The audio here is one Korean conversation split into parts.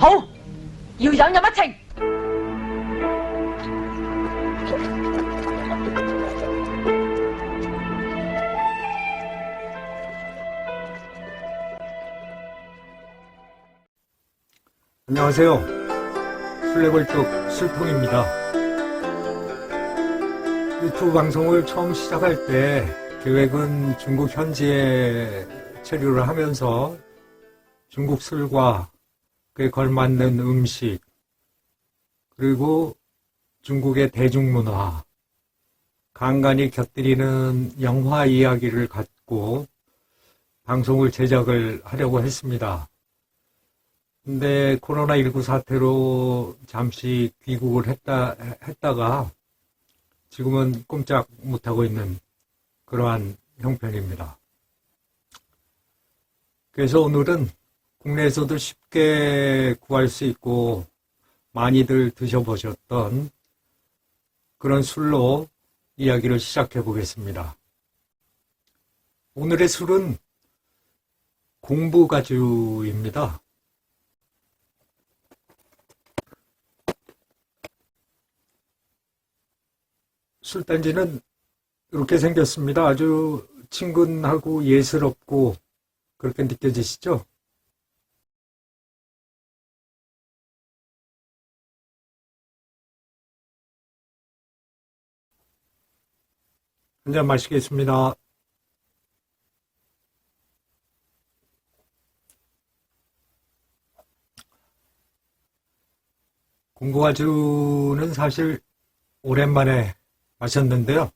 好，要忍一情。 안녕하세요. 술래벌떡 술통입니다. 유튜브 방송을 처음 시작할 때 계획은 중국 현지에 체류를 하면서 중국 술과 그에 걸맞는 음식, 그리고 중국의 대중문화, 간간히 곁들이는 영화 이야기를 갖고 방송을 제작을 하려고 했습니다. 근데 코로나19 사태로 잠시 귀국을 했다가 지금은 꼼짝 못하고 있는 그러한 형편입니다. 그래서 오늘은 국내에서도 쉽게 구할 수 있고 많이들 드셔보셨던 그런 술로 이야기를 시작해 보겠습니다. 오늘의 술은 공부가주입니다. 술단지는 이렇게 생겼습니다. 아주 친근하고 예스럽고 그렇게 느껴지시죠? 한 잔 마시겠습니다. 공부가주는 사실 오랜만에 마셨는데요.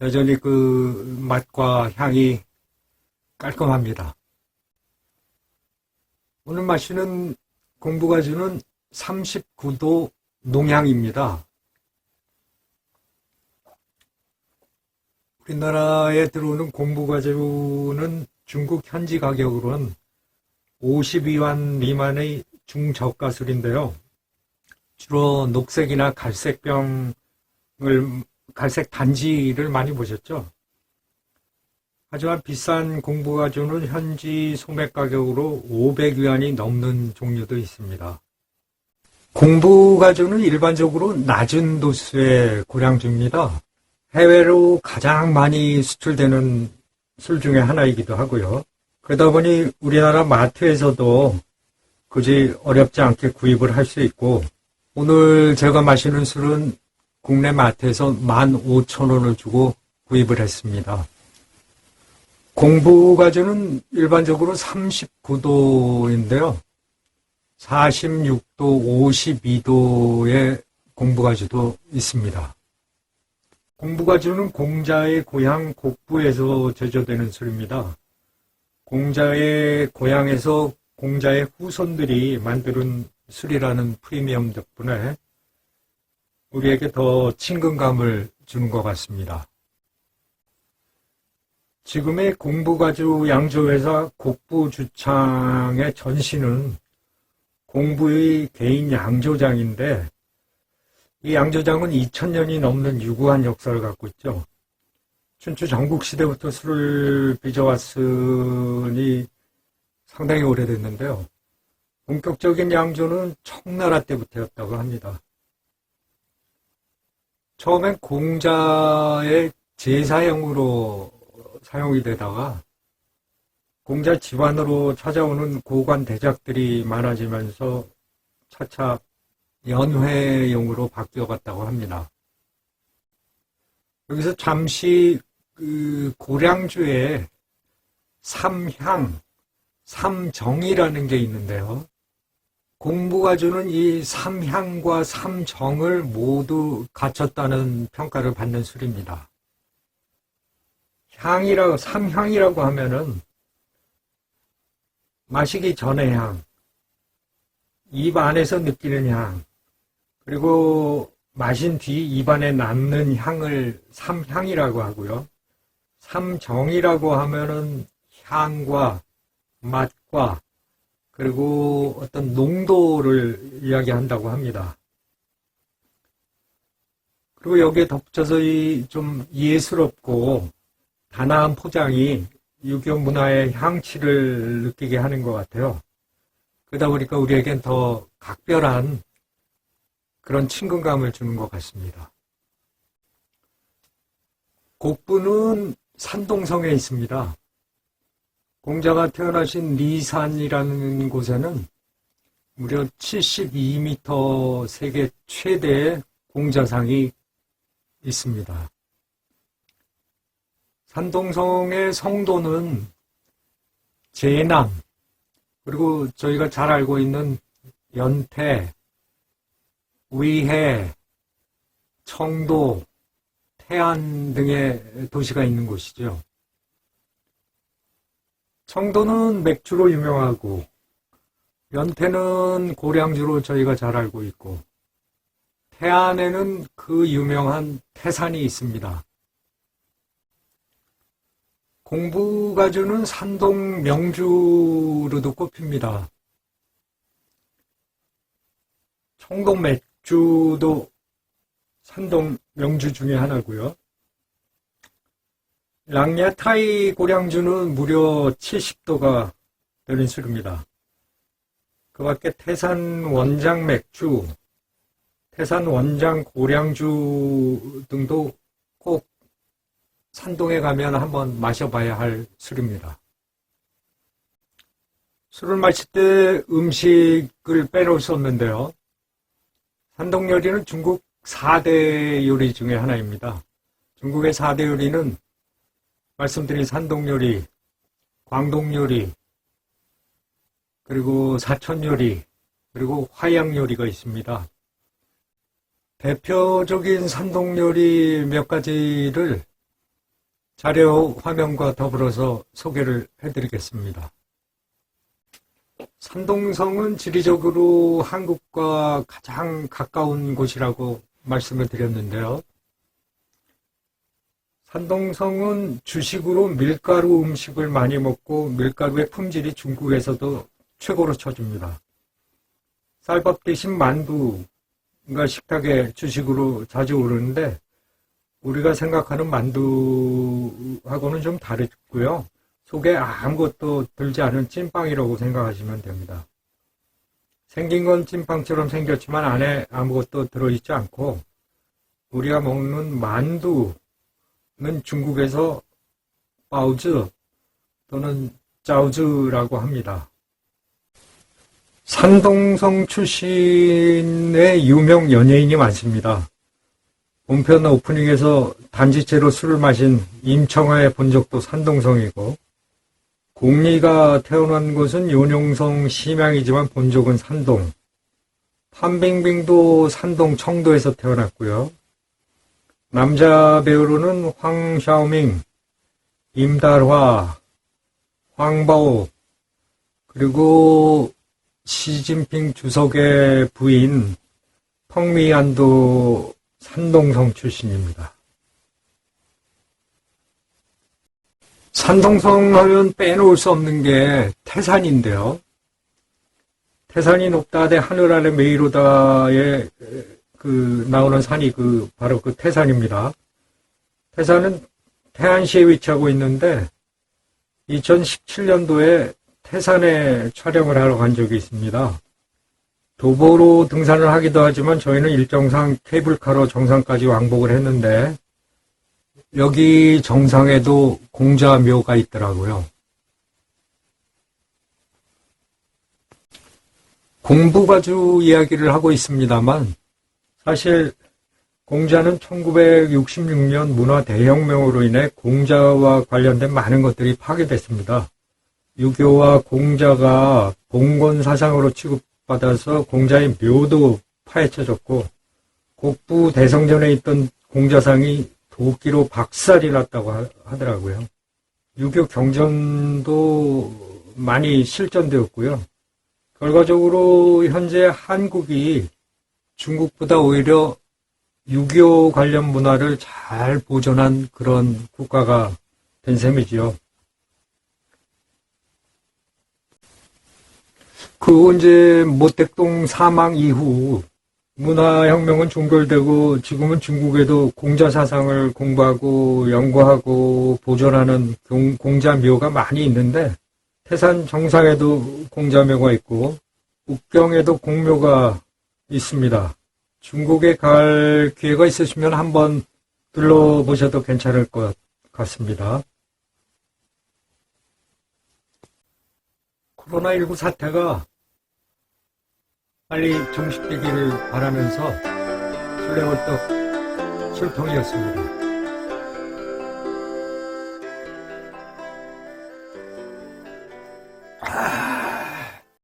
여전히 그 맛과 향이 깔끔합니다. 오늘 마시는 공부가주는 39도 농향입니다. 우리나라에 들어오는 공부가주는 중국 현지 가격으로는 52완 미만의 중저가 술인데요. 주로 녹색이나 갈색 단지를 많이 보셨죠? 하지만 비싼 공부가주는 현지 소매 가격으로 500위안이 넘는 종류도 있습니다. 공부가주는 일반적으로 낮은 도수의 고량주입니다. 해외로 가장 많이 수출되는 술 중에 하나이기도 하고요. 그러다 보니 우리나라 마트에서도 굳이 어렵지 않게 구입을 할 수 있고, 오늘 제가 마시는 술은 국내 마트에서 15,000원을 주고 구입을 했습니다. 공부가주는 일반적으로 39도인데요. 46도, 52도의 공부가주도 있습니다. 공부가주는 공자의 고향 곡부에서 제조되는 술입니다. 공자의 고향에서 공자의 후손들이 만드는 술이라는 프리미엄 덕분에 우리에게 더 친근감을 주는 것 같습니다. 지금의 공부가주 양조회사 곡부 주창의 전시는 공부의 개인 양조장인데, 이 양조장은 2000년이 넘는 유구한 역사를 갖고 있죠. 춘추 전국시대부터 술을 빚어왔으니 상당히 오래됐는데요. 본격적인 양조는 청나라 때부터였다고 합니다. 처음엔 공자의 제사용으로 사용이 되다가 공자 집안으로 찾아오는 고관 대작들이 많아지면서 차차 연회용으로 바뀌어갔다고 합니다. 여기서 잠시 그 고량주에 삼향, 삼정이라는 게 있는데요. 공부가주는 이 삼향과 삼정을 모두 갖췄다는 평가를 받는 술입니다. 삼향이라고 하면은 마시기 전의 향, 입 안에서 느끼는 향, 그리고 마신 뒤 입안에 남는 향을 삼향이라고 하고요. 삼정이라고 하면은 향과 맛과 그리고 어떤 농도를 이야기한다고 합니다. 그리고 여기에 덧붙여서 이 좀 예스럽고 단아한 포장이 유교 문화의 향취를 느끼게 하는 것 같아요. 그러다 보니까 우리에겐 더 각별한 그런 친근감을 주는 것 같습니다. 곡부는 산동성에 있습니다. 공자가 태어나신 리산이라는 곳에는 무려 72m 세계 최대의 공자상이 있습니다. 산동성의 성도는 제남, 그리고 저희가 잘 알고 있는 연태, 위해, 청도, 태안 등의 도시가 있는 곳이죠. 청도는 맥주로 유명하고, 연태는 고량주로 저희가 잘 알고 있고, 태안에는 그 유명한 태산이 있습니다. 공부가주는 산동 명주로도 꼽힙니다. 청동 맥주도 산동 명주 중에 하나고요. 랑야타이 고량주는 무려 70도가 되는 술입니다. 그 밖에 태산 원장 맥주, 태산 원장 고량주 등도 꼭 산동에 가면 한번 마셔봐야 할 술입니다. 술을 마실 때 음식을 빼놓을 수 없는데요. 산동 요리는 중국 4대 요리 중에 하나입니다. 중국의 4대 요리는 말씀드린 산동 요리, 광동 요리, 그리고 사천 요리, 그리고 화양 요리가 있습니다. 대표적인 산동 요리 몇 가지를 자료 화면과 더불어서 소개를 해드리겠습니다. 산동성은 지리적으로 한국과 가장 가까운 곳이라고 말씀을 드렸는데요. 산동성은 주식으로 밀가루 음식을 많이 먹고 밀가루의 품질이 중국에서도 최고로 쳐줍니다. 쌀밥 대신 만두가 식탁에 주식으로 자주 오르는데 우리가 생각하는 만두하고는 좀 다르고요. 속에 아무것도 들지 않은 찐빵이라고 생각하시면 됩니다. 생긴 건 찐빵처럼 생겼지만 안에 아무것도 들어있지 않고 우리가 먹는 만두는 중국에서 바오즈 또는 짜오즈라고 합니다. 산동성 출신의 유명 연예인이 많습니다. 본편 오프닝에서 단지체로 술을 마신 임청아의 본적도 산동성이고 공리가 태어난 곳은 윤용성 심양이지만 본적은 산동, 판빙빙도 산동 청도에서 태어났고요. 남자 배우로는 황샤오밍, 임달화, 황바오, 그리고 시진핑 주석의 부인 펑미안도 산동성 출신입니다. 산동성 하면 빼놓을 수 없는 게 태산인데요. 태산이 높다대 하늘 아래 메이로다에 나오는 산이 바로 그 태산입니다. 태산은 태안시에 위치하고 있는데 2017년도에 태산에 촬영을 하러 간 적이 있습니다. 도보로 등산을 하기도 하지만 저희는 일정상 케이블카로 정상까지 왕복을 했는데 여기 정상에도 공자묘가 있더라고요. 공부가주 이야기를 하고 있습니다만 사실 공자는 1966년 문화대혁명으로 인해 공자와 관련된 많은 것들이 파괴됐습니다. 유교와 공자가 봉건 사상으로 취급받아서 공자의 묘도 파헤쳐졌고 곡부 대성전에 있던 공자상이 도끼로 박살이 났다고 하더라고요. 유교 경전도 많이 실전되었고요. 결과적으로 현재 한국이 중국보다 오히려 유교 관련 문화를 잘 보존한 그런 국가가 된 셈이지요. 이제 모택동 사망 이후 문화혁명은 종결되고 지금은 중국에도 공자 사상을 공부하고 연구하고 보존하는 공자묘가 많이 있는데 태산 정상에도 공자묘가 있고 북경에도 공묘가 있습니다. 중국에 갈 기회가 있으시면 한번 둘러보셔도 괜찮을 것 같습니다. 코로나19 사태가 빨리 종식되기를 바라면서 술래월떡 술통이었습니다.